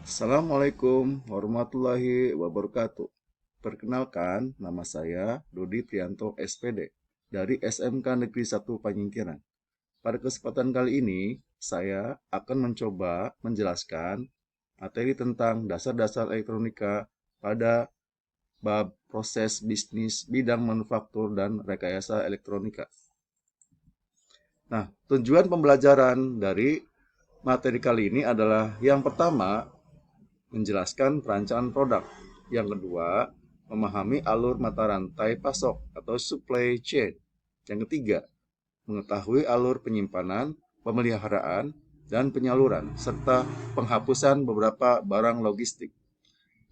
Assalamualaikum warahmatullahi wabarakatuh. Perkenalkan, nama saya Dodi Prianto SPD dari SMK Negeri 1 Panyingkiran. Pada kesempatan kali ini, saya akan mencoba menjelaskan materi tentang dasar-dasar elektronika pada bab proses bisnis bidang manufaktur dan rekayasa elektronika. Nah, tujuan pembelajaran dari materi kali ini adalah yang pertama, menjelaskan perancangan produk. Yang kedua, memahami alur mata rantai pasok atau supply chain. Yang ketiga, mengetahui alur penyimpanan, pemeliharaan, dan penyaluran, serta penghapusan beberapa barang logistik.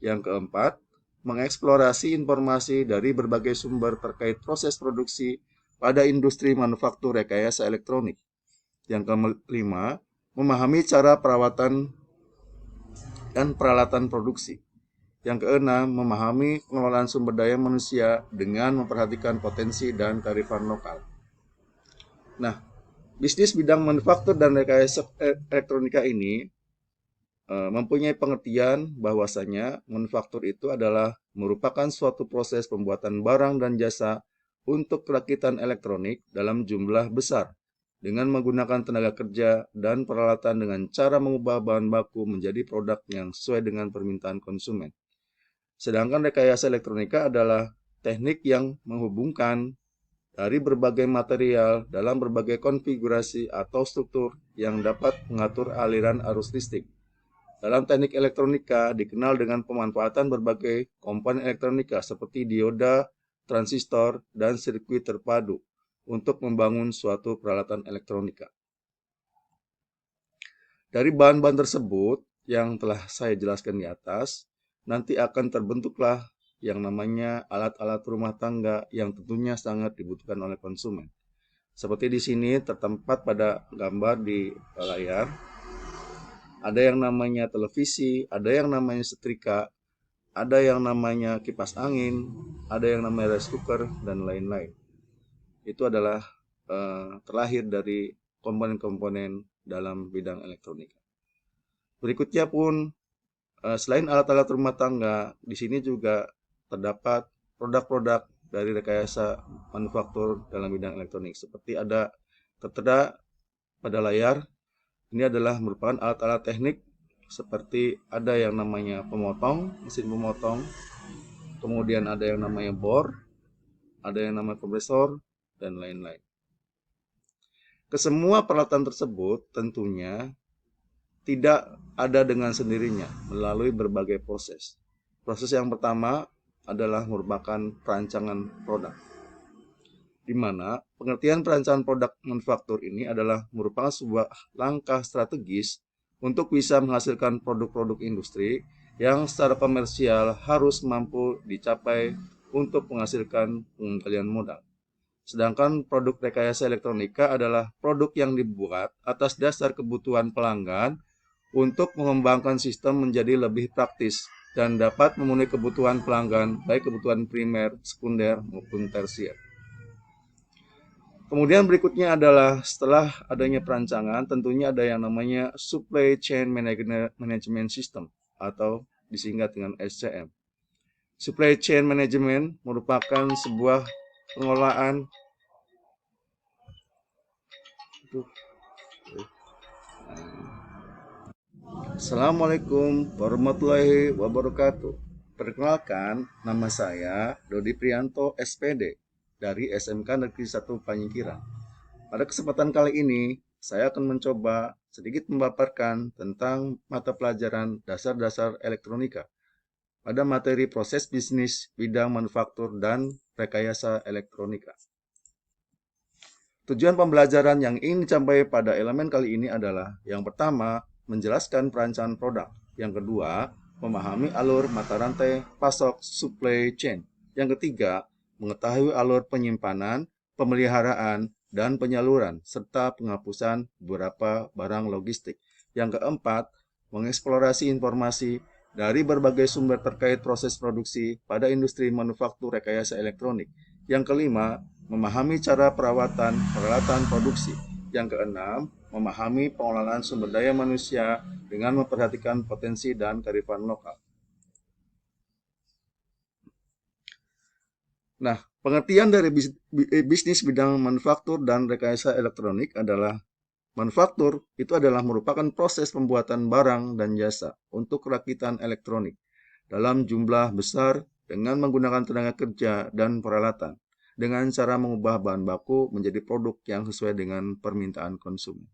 Yang keempat, mengeksplorasi informasi dari berbagai sumber terkait proses produksi pada industri manufaktur rekayasa elektronik. Yang kelima, memahami cara perawatan dan peralatan produksi. Yang keenam, memahami pengelolaan sumber daya manusia dengan memperhatikan potensi dan kearifan lokal. Nah, bisnis bidang manufaktur dan rekayasa elektronika ini mempunyai pengertian bahwasanya manufaktur itu adalah merupakan suatu proses pembuatan barang dan jasa untuk perakitan elektronik dalam jumlah besar dengan menggunakan tenaga kerja dan peralatan dengan cara mengubah bahan baku menjadi produk yang sesuai dengan permintaan konsumen. Sedangkan rekayasa elektronika adalah teknik yang menghubungkan dari berbagai material dalam berbagai konfigurasi atau struktur yang dapat mengatur aliran arus listrik. Dalam teknik elektronika dikenal dengan pemanfaatan berbagai komponen elektronika seperti dioda, transistor, dan sirkuit terpadu untuk membangun suatu peralatan elektronika. Dari bahan-bahan tersebut yang telah saya jelaskan di atas, nanti akan terbentuklah yang namanya alat-alat rumah tangga yang tentunya sangat dibutuhkan oleh konsumen. Seperti di sini tertempat pada gambar di layar, ada yang namanya televisi, ada yang namanya setrika, ada yang namanya kipas angin, ada yang namanya rice cooker, dan lain-lain. Itu adalah terlahir dari komponen-komponen dalam bidang elektronika. Berikutnya pun, selain alat-alat rumah tangga, di sini juga terdapat produk-produk dari rekayasa manufaktur dalam bidang elektronik. Seperti ada tertera pada layar, ini adalah merupakan alat-alat teknik seperti ada yang namanya pemotong, mesin pemotong, kemudian ada yang namanya bor, ada yang namanya kompresor, dan lain-lain. Kesemua peralatan tersebut tentunya tidak ada dengan sendirinya melalui berbagai proses. Proses yang pertama adalah merupakan perancangan produk, di mana pengertian perancangan produk manufaktur ini adalah merupakan sebuah langkah strategis untuk bisa menghasilkan produk-produk industri yang secara komersial harus mampu dicapai untuk menghasilkan pengembalian modal. Sedangkan produk rekayasa elektronika adalah produk yang dibuat atas dasar kebutuhan pelanggan untuk mengembangkan sistem menjadi lebih praktis dan dapat memenuhi kebutuhan pelanggan, baik kebutuhan primer, sekunder, maupun tersier. Kemudian berikutnya adalah setelah adanya perancangan, tentunya ada yang namanya Supply Chain Management System atau disingkat dengan SCM. Supply Chain Management merupakan sebuah pengelolaan Assalamualaikum warahmatullahi wabarakatuh. Perkenalkan, nama saya Dodi Prianto SPD dari SMK Negeri 1 Panyingkiran. Pada kesempatan kali ini, saya akan mencoba sedikit memaparkan tentang mata pelajaran dasar-dasar elektronika pada materi proses bisnis bidang manufaktur dan rekayasa elektronika. Tujuan pembelajaran yang ingin dicapai pada elemen kali ini adalah yang pertama, menjelaskan perancangan produk. Yang kedua, memahami alur mata rantai pasok supply chain. Yang ketiga, mengetahui alur penyimpanan, pemeliharaan, dan penyaluran, serta penghapusan beberapa barang logistik. Yang keempat, mengeksplorasi informasi dari berbagai sumber terkait proses produksi pada industri manufaktur rekayasa elektronik. Yang kelima, memahami cara perawatan peralatan produksi. Yang keenam, memahami pengelolaan sumber daya manusia dengan memperhatikan potensi dan kearifan lokal. Nah, pengertian dari bisnis bidang manufaktur dan rekayasa elektronik adalah manufaktur itu adalah merupakan proses pembuatan barang dan jasa untuk rakitan elektronik dalam jumlah besar dengan menggunakan tenaga kerja dan peralatan dengan cara mengubah bahan baku menjadi produk yang sesuai dengan permintaan konsumen.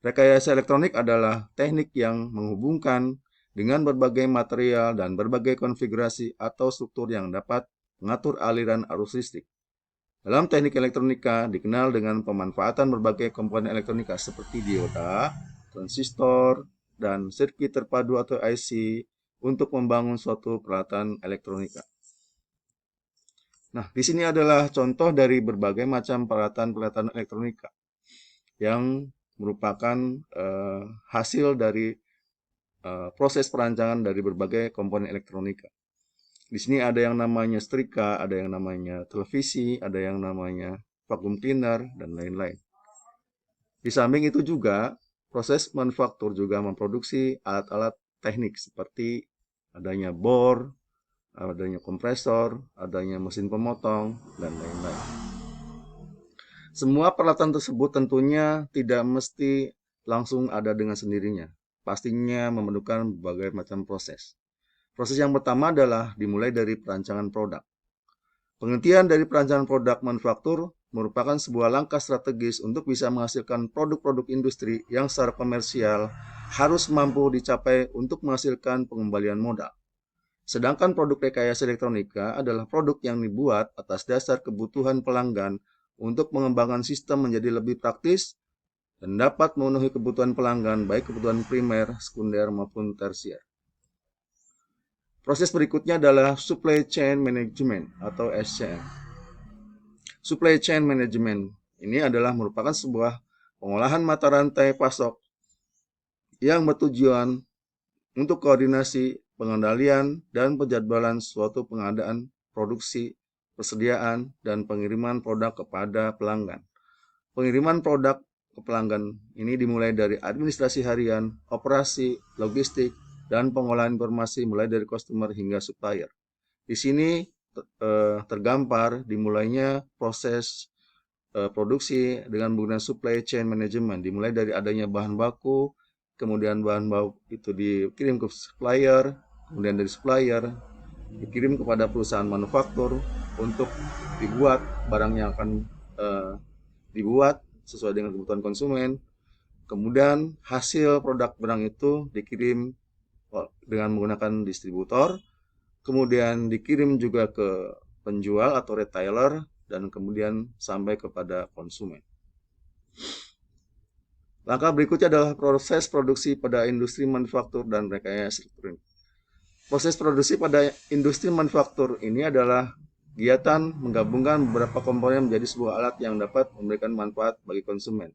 Rekayasa elektronik adalah teknik yang menghubungkan dengan berbagai material dan berbagai konfigurasi atau struktur yang dapat mengatur aliran arus listrik. Dalam teknik elektronika dikenal dengan pemanfaatan berbagai komponen elektronika seperti dioda, transistor, dan sirkuit terpadu atau IC untuk membangun suatu peralatan elektronika. Nah, di sini adalah contoh dari berbagai macam peralatan-peralatan elektronika yang merupakan hasil dari proses perancangan dari berbagai komponen elektronika. Di sini ada yang namanya setrika, ada yang namanya televisi, ada yang namanya vacuum cleaner, dan lain-lain. Di samping itu juga, proses manufaktur juga memproduksi alat-alat teknik seperti adanya bor, adanya kompresor, adanya mesin pemotong, dan lain-lain. Semua peralatan tersebut tentunya tidak mesti langsung ada dengan sendirinya. Pastinya memerlukan berbagai macam proses. Proses yang pertama adalah dimulai dari perancangan produk. Pengertian dari perancangan produk manufaktur merupakan sebuah langkah strategis untuk bisa menghasilkan produk-produk industri yang secara komersial harus mampu dicapai untuk menghasilkan pengembalian modal. Sedangkan produk rekayasa elektronika adalah produk yang dibuat atas dasar kebutuhan pelanggan untuk mengembangkan sistem menjadi lebih praktis dan dapat memenuhi kebutuhan pelanggan baik kebutuhan primer, sekunder, maupun tersier. Proses berikutnya adalah Supply Chain Management atau SCM. Supply Chain Management ini adalah merupakan sebuah pengolahan mata rantai pasok yang bertujuan untuk koordinasi, pengendalian, dan penjadwalan suatu pengadaan, produksi, persediaan, dan pengiriman produk kepada pelanggan. Pengiriman produk ke pelanggan ini dimulai dari administrasi harian, operasi, logistik, dan pengolahan informasi mulai dari customer hingga supplier. Di sini tergambar dimulainya proses produksi dengan menggunakan supply chain management, dimulai dari adanya bahan baku, kemudian bahan baku itu dikirim ke supplier, kemudian dari supplier dikirim kepada perusahaan manufaktur untuk dibuat barang yang akan dibuat sesuai dengan kebutuhan konsumen. Kemudian hasil produk barang itu dikirim dengan menggunakan distributor, kemudian dikirim juga ke penjual atau retailer, dan kemudian sampai kepada konsumen. Langkah berikutnya adalah proses produksi pada industri manufaktur dan rekayasa elektronik. Proses produksi pada industri manufaktur ini adalah kegiatan menggabungkan beberapa komponen menjadi sebuah alat yang dapat memberikan manfaat bagi konsumen.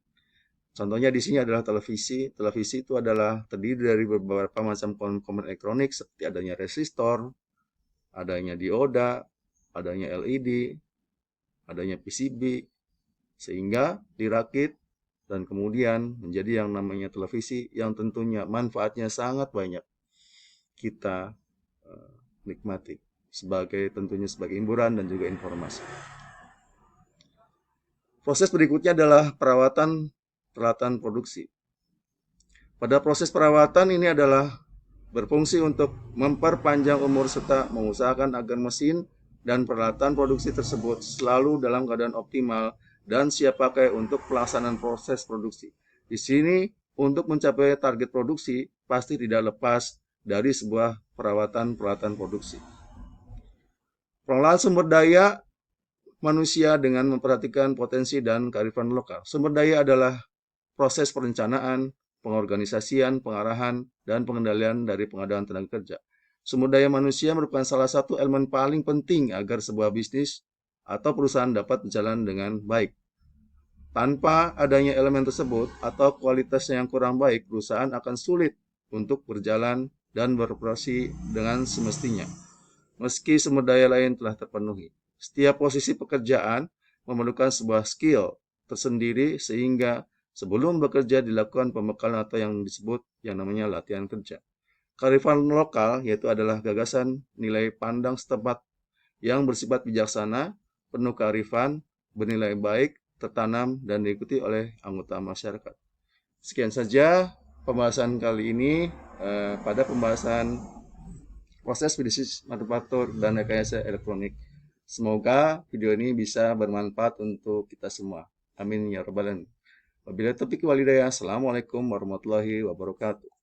Contohnya di sini adalah televisi. Televisi itu adalah terdiri dari beberapa macam komponen elektronik seperti adanya resistor, adanya dioda, adanya LED, adanya PCB, sehingga dirakit dan kemudian menjadi yang namanya televisi yang tentunya manfaatnya sangat banyak kita nikmati tentunya sebagai hiburan dan juga informasi. Proses berikutnya adalah perawatan peralatan produksi. Pada proses perawatan ini adalah berfungsi untuk memperpanjang umur serta mengusahakan agar mesin dan peralatan produksi tersebut selalu dalam keadaan optimal dan siap pakai untuk pelaksanaan proses produksi. Di sini untuk mencapai target produksi pasti tidak lepas dari sebuah perawatan peralatan produksi. Pengelolaan sumber daya manusia dengan memperhatikan potensi dan kearifan lokal. Sumber daya adalah proses perencanaan, pengorganisasian, pengarahan, dan pengendalian dari pengadaan tenaga kerja. Sumber daya manusia merupakan salah satu elemen paling penting agar sebuah bisnis atau perusahaan dapat berjalan dengan baik. Tanpa adanya elemen tersebut atau kualitasnya yang kurang baik, perusahaan akan sulit untuk berjalan dan beroperasi dengan semestinya. Meski sumber daya lain telah terpenuhi, setiap posisi pekerjaan memerlukan sebuah skill tersendiri sehingga Sebelum bekerja dilakukan pembekalan atau yang disebut yang namanya latihan kerja. Kearifan lokal yaitu adalah gagasan nilai pandang setempat yang bersifat bijaksana, penuh kearifan, bernilai baik, tertanam, dan diikuti oleh anggota masyarakat. Sekian saja pembahasan kali ini pada pembahasan proses bisnis manufaktur dan rekayasa elektronik. Semoga video ini bisa bermanfaat untuk kita semua. Amin ya rabbal alamin. Wabillahi taufiq wal hidayah. Assalamualaikum warahmatullahi wabarakatuh.